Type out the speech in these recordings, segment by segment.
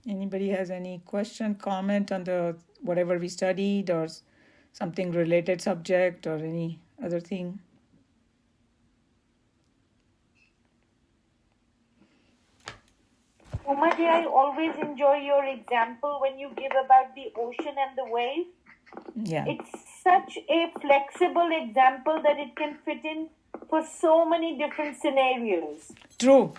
Anybody has any question, comment on the whatever we studied or something related subject or any other thing? Umaji, I always enjoy your example when you give about the ocean and the wave. Yeah. It's such a flexible example that it can fit in for so many different scenarios. True.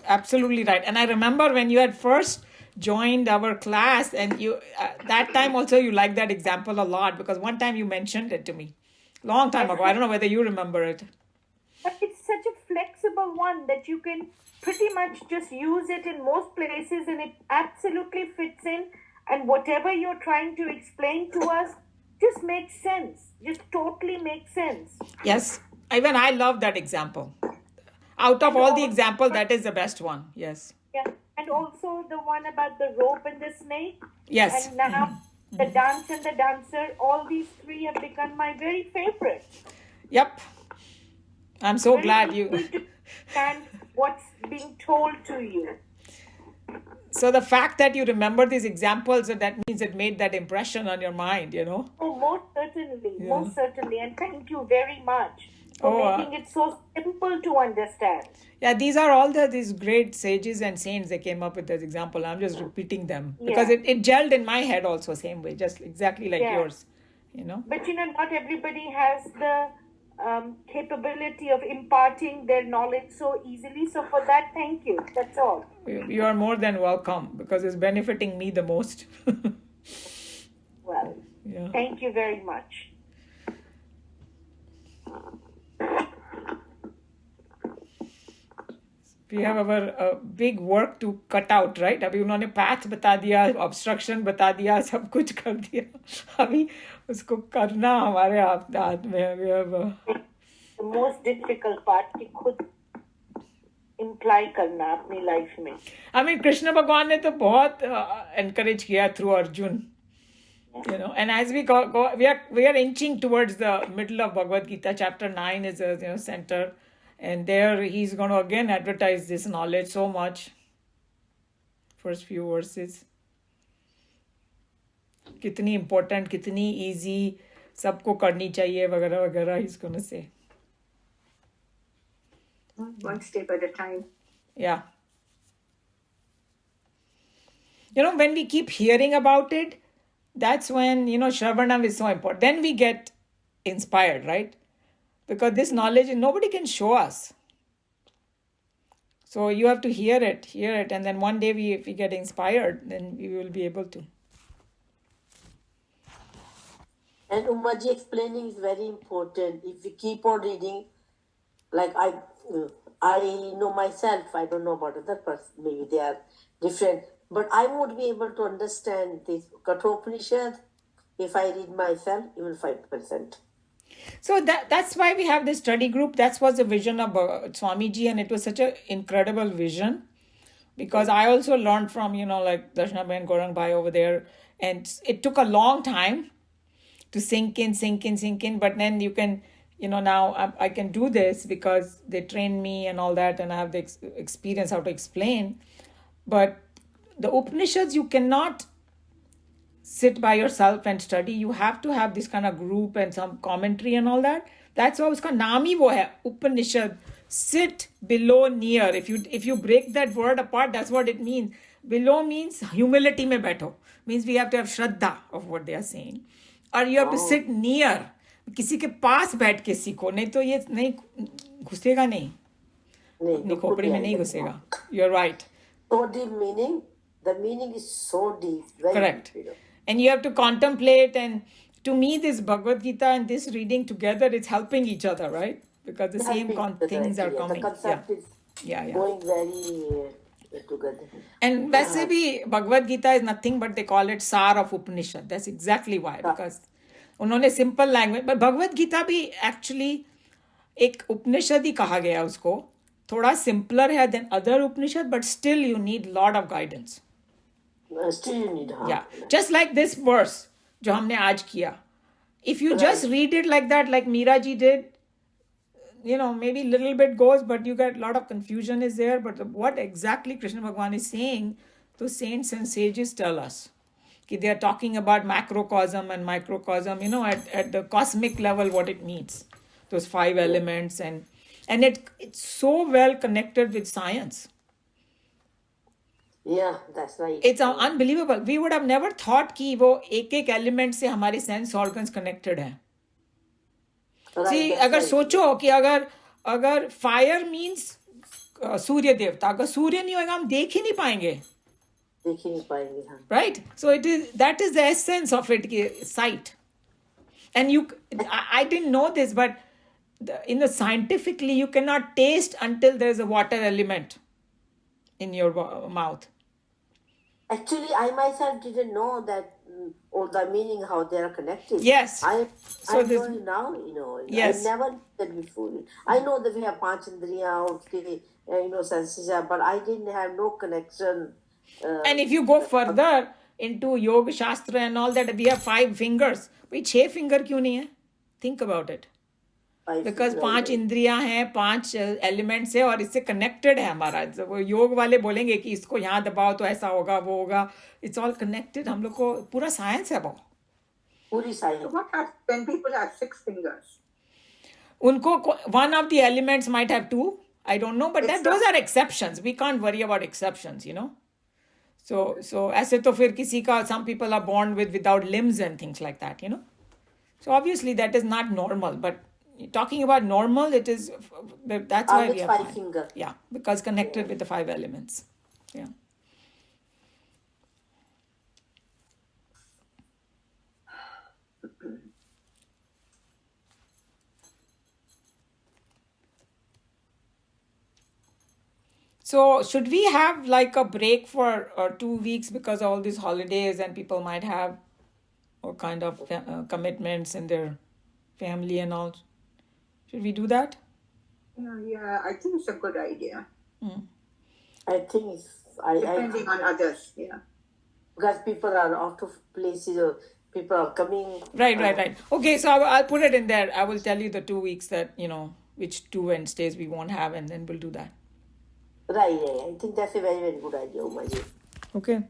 Absolutely right. And I remember when you had first joined our class and you that time also you liked that example a lot because one time you mentioned it to me. Long time ago. I don't know whether you remember it. But it's such a flexible one that you can pretty much just use it in most places and it absolutely fits in. And whatever you're trying to explain to us just makes sense. Just totally makes sense. Yes. Even I love that example. Out of all the example, that is the best one. Yes. Yeah. And also the one about the rope and the snake. Yes. And now the dance and the dancer, all these three have become my very favorite. Yep. I'm so glad you understand what's being told to you. So the fact that you remember these examples, that means it made that impression on your mind, you know? Oh, most certainly. And thank you very much for making it so simple to understand. Yeah, these are all these great sages and saints that came up with this example. I'm just repeating them because it gelled in my head also same way, just exactly like yours, you know? But not everybody has the capability of imparting their knowledge so easily. So for that, thank you. That's all. You are more than welcome because it's benefiting me the most. Well, thank you very much. We have our big work to cut out, right? अभी उन्होंने path बता दिया, obstruction बता दिया, सब कुछ कर दिया. अभी उसको करना हमारे हाथ में है. We have the most difficult part कि खुद imply करना अपनी life में. I mean, कृष्ण भगवान ने तो बहुत encourage किया through Arjun. You know, and as we go we are inching towards the middle of Bhagavad Gita. Chapter 9 is a center. And there he's going to again advertise this knowledge so much. First few verses. Kitni important, kitni easy, sabko karni chahiye, vagara vagara, he's going to say. One step at a time. Yeah. You know, when we keep hearing about it, that's when, Shravanam is so important. Then we get inspired, right? Because this knowledge, nobody can show us. So you have to hear it. And then one day if we get inspired, then we will be able to. And Umaji explaining is very important. If we keep on reading, like I know myself, I don't know about other person, maybe they are different. But I won't be able to understand this Kathopanishad if I read myself, even 5%. So that's why we have this study group. That was the vision of Swamiji, and it was such an incredible vision because I also learned from, like Darshana Ben Gorang Bhai over there, and it took a long time to sink in. But then you can, now I can do this because they trained me and all that, and I have the experience how to explain. But the Upanishads, you cannot sit by yourself and study. You have to have this kind of group and some commentary and all that. That's why uska naam hi wo hai, Upanishad. Sit below near. If you break that word apart, that's what it means. Below means humility mein baitho. Means we have to have shraddha of what they are saying. Or you have to sit near. किसी के पास बैठ के सीखो, नहीं तो ये नहीं घुसेगा नहीं खोपड़ी में नहीं घुसेगा. You're right. So deep meaning, the meaning is so deep. Very correct deep. And you have to contemplate, and to me this Bhagavad Gita and this reading together, it's helping each other, right? Because the same things are coming. The concept is going very together. And वैसे भी Bhagavad Gita is nothing but they call it Sar of Upanishad. That's exactly why. Because उन्होंने simple language, but Bhagavad Gita भी actually एक Upanishad ही कहा गया उसको. थोड़ा simpler है than other Upanishad, but still you need lot of guidance. Still you need help. Yeah, just like this verse जो हमने आज किया. If you just read it like that, like Meera ji did, maybe little bit goes, but you get a lot of confusion is there. But what exactly Krishna Bhagwan is saying, the saints and sages tell us. They are talking about macrocosm and microcosm, at the cosmic level, what it means. Those 5 elements, and it's so well connected with science. Yeah, that's right. It's unbelievable. We would have never thought कि वो एक element से हमारे sense organs connected हैं. Right, See, that's अगर right. सोचो कि अगर फायर मीन्स सूर्य देवता, अगर सूर्य नहीं होगा हम देख ही नहीं पाएंगे. देख ही नहीं पाएंगे, हाँ. Right? So that is the essence of it, sight. And I didn't know this, but scientifically you cannot taste until there is a water element in your mouth. Actually, I myself didn't know that, or the meaning how they are connected. Yes. I So know it now, Yes. I never knew that before. I know that we have panch indriya, senses, but I didn't have no connection. And if you go further into Yoga Shastra and all that, we have 5 fingers. भाई 6 finger क्यों नहीं है? Think about it. Because 5 इंद्रियां हैं, 5 elements है, और इससे connected है हमारा. वो योग वाले बोलेंगे कि इसको यहाँ दबाओ तो ऐसा होगा, वो होगा. It's all connected. हम लोग को पूरा साइंस है वो. पूरी science. So what happens when people have 6 fingers? उनको one of the elements might have 2. I don't know, but those are exceptions. We can't worry about exceptions, So ऐसे तो फिर किसी का, some people are born without limbs and things like that, So obviously that is not normal, but talking about normal, it is, that's why we have 5 fingers. Yeah, because connected with the 5 elements. Yeah. So should we have like a break for 2 weeks because of all these holidays, and people might have all kind of commitments in their family and all? Should we do that? Yeah, I think it's a good idea. I think Depending on others, yeah. because people are out of places, or people are coming. Right. Okay, so I'll put it in there. I will tell you the 2 weeks that, which 2 Wednesdays we won't have, and then we'll do that. Right. I think that's a very, very good idea, Umaji. Okay.